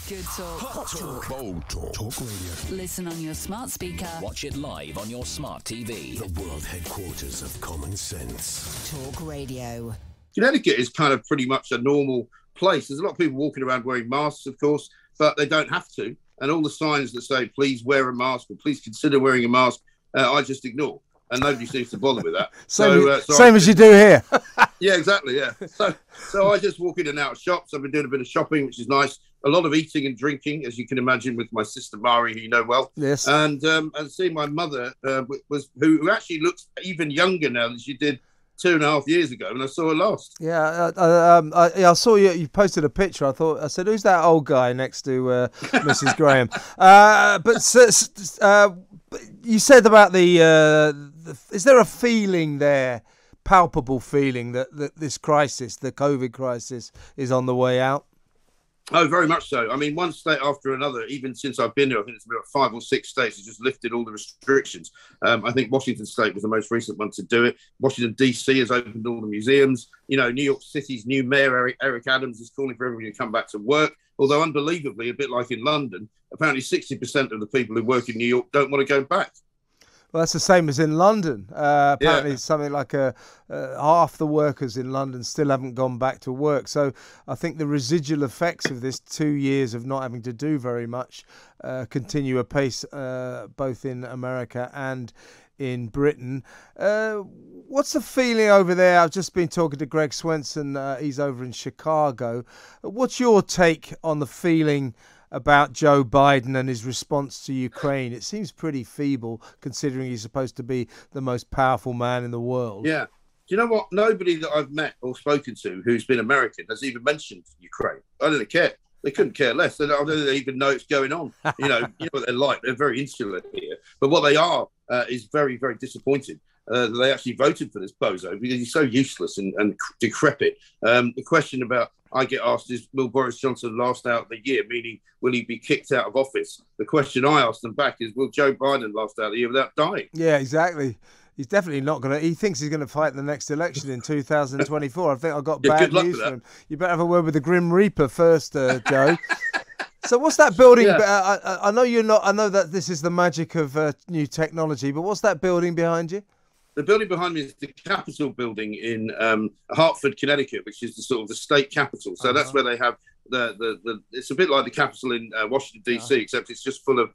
Good talk. Hot talk. Bold talk. Talk radio. Listen on your smart speaker. Watch it live on your smart TV. The world headquarters of common sense. Talk radio. Connecticut is kind of pretty much a normal place. There's a lot of people walking around wearing masks, of course, but they don't have to. And all the signs that say, please wear a mask or please consider wearing a mask, I just ignore. And nobody seems to bother with that. Same as you do here. Yeah, exactly, yeah. So I just walk in and out of shops. I've been doing a bit of shopping, which is nice. A lot of eating and drinking, as you can imagine, with my sister Mari, who you know well. Yes. And seeing my mother, who actually looks even younger now than she did 2.5 years ago when I saw her last. Yeah, I saw you posted a picture. I said, who's that old guy next to Mrs. Graham? But you said about is there a feeling there, palpable feeling that this crisis, the COVID crisis, is on the way out? Oh, very much so. I mean, one state after another, even since I've been here, I think it's about 5 or 6 states have just lifted all the restrictions. I think Washington State was the most recent one to do it. Washington, D.C. has opened all the museums. You know, New York City's new mayor, Eric Adams, is calling for everybody to come back to work. Although, unbelievably, a bit like in London, apparently 60% of the people who work in New York don't want to go back. Well, that's the same as in London. Apparently, something like half the workers in London still haven't gone back to work. So I think the residual effects of this 2 years of not having to do very much continue apace, both in America and in Britain. What's the feeling over there? I've just been talking to Greg Swenson. He's over in Chicago. What's your take on the feeling about Joe Biden and his response to Ukraine? It seems pretty feeble, considering he's supposed to be the most powerful man in the world. Yeah. Do you know what? Nobody that I've met or spoken to who's been American has even mentioned Ukraine. I don't care. They couldn't care less. They don't even know it's going on. You know what they're like. They're very insular here. But what they are is very, very disappointed. They actually voted for this bozo because he's so useless and decrepit. The question I get asked is, will Boris Johnson last out the year? Meaning, will he be kicked out of office? The question I ask them back is, will Joe Biden last out the year without dying? Yeah, exactly. He's definitely not going to. He thinks he's going to fight the next election in 2024. I think I've got bad news for him. You better have a word with the Grim Reaper first, Joe. So what's that building? Yeah. I know you're not. I know that this is the magic of new technology, but what's that building behind you? The building behind me is the Capitol building in Hartford, Connecticut, which is the state capital. So that's where they have the. It's a bit like the Capitol in Washington D.C., except it's just full of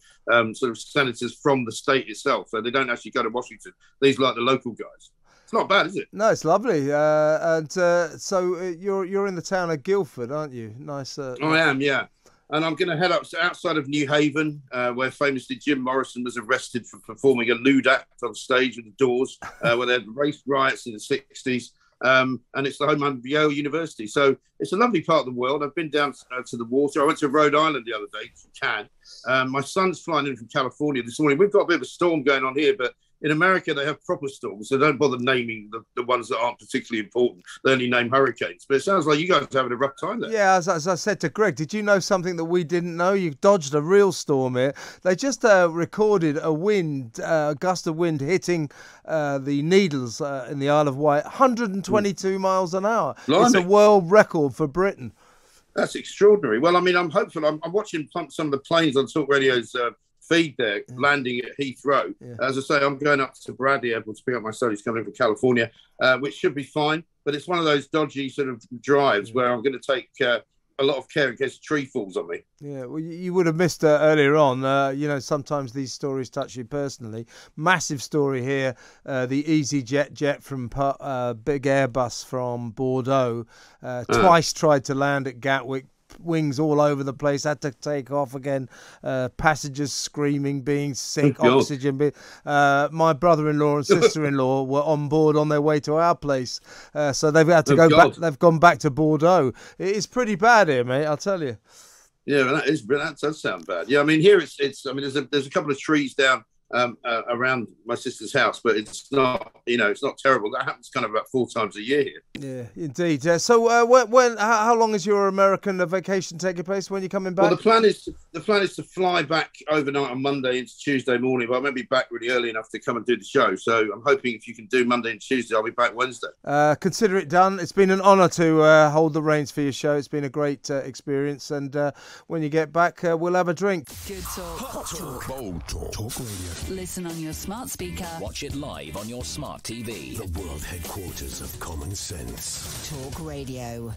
sort of senators from the state itself. So they don't actually go to Washington. These are like the local guys. It's not bad, is it? No, it's lovely. So you're in the town of Guildford, aren't you? Nice. I am, yeah. And I'm going to head up outside of New Haven, where famously Jim Morrison was arrested for performing a lewd act on stage with the Doors, where they had race riots in the 60s. And it's the home of Yale University. So it's a lovely part of the world. I've been down to the water. I went to Rhode Island the other day, to Cannes. My son's flying in from California this morning. We've got a bit of a storm going on here, but in America, they have proper storms, so don't bother naming the ones that aren't particularly important. They only name hurricanes. But it sounds like you guys are having a rough time there. Yeah, as I said to Greg, did you know something that we didn't know? You've dodged a real storm here. They just recorded a gust of wind hitting the Needles in the Isle of Wight, 122 miles an hour. Blimey. It's a world record for Britain. That's extraordinary. Well, I mean, I'm hopeful. I'm watching some of the planes on Talk Radio's feed there, landing at Heathrow. Yeah. As I say, I'm going up to Bradley Airport to pick up my son who's coming in from California, which should be fine. But it's one of those dodgy sort of drives where I'm going to take a lot of care in case a tree falls on me. Yeah, well, you would have missed earlier on. Sometimes these stories touch you personally. Massive story here. The EasyJet jet from big Airbus from Bordeaux twice tried to land at Gatwick. Wings all over the place, had to take off again. Passengers screaming, being sick, oxygen. My brother-in-law and sister-in-law were on board on their way to our place, so they've had to go back. They've gone back to Bordeaux. It is pretty bad here, mate. I'll tell you. Yeah, that does sound bad. Yeah, I mean here it's. I mean there's a couple of trees down around my sister's house, but it's not, it's not terrible. That happens kind of about 4 times a year here. Yeah, indeed. So, how long is your American vacation taking place? When you're coming back? Well, the plan is to fly back overnight on Monday into Tuesday morning, but I won't be back really early enough to come and do the show. So I'm hoping if you can do Monday and Tuesday, I'll be back Wednesday. Consider it done. It's been an honour to hold the reins for your show. It's been a great experience, and when you get back, we'll have a drink. Good talk. Hot talk. Bold talk. Talk radio. Listen on your smart speaker. Watch it live on your smart TV. The world headquarters of common sense. Talk Radio.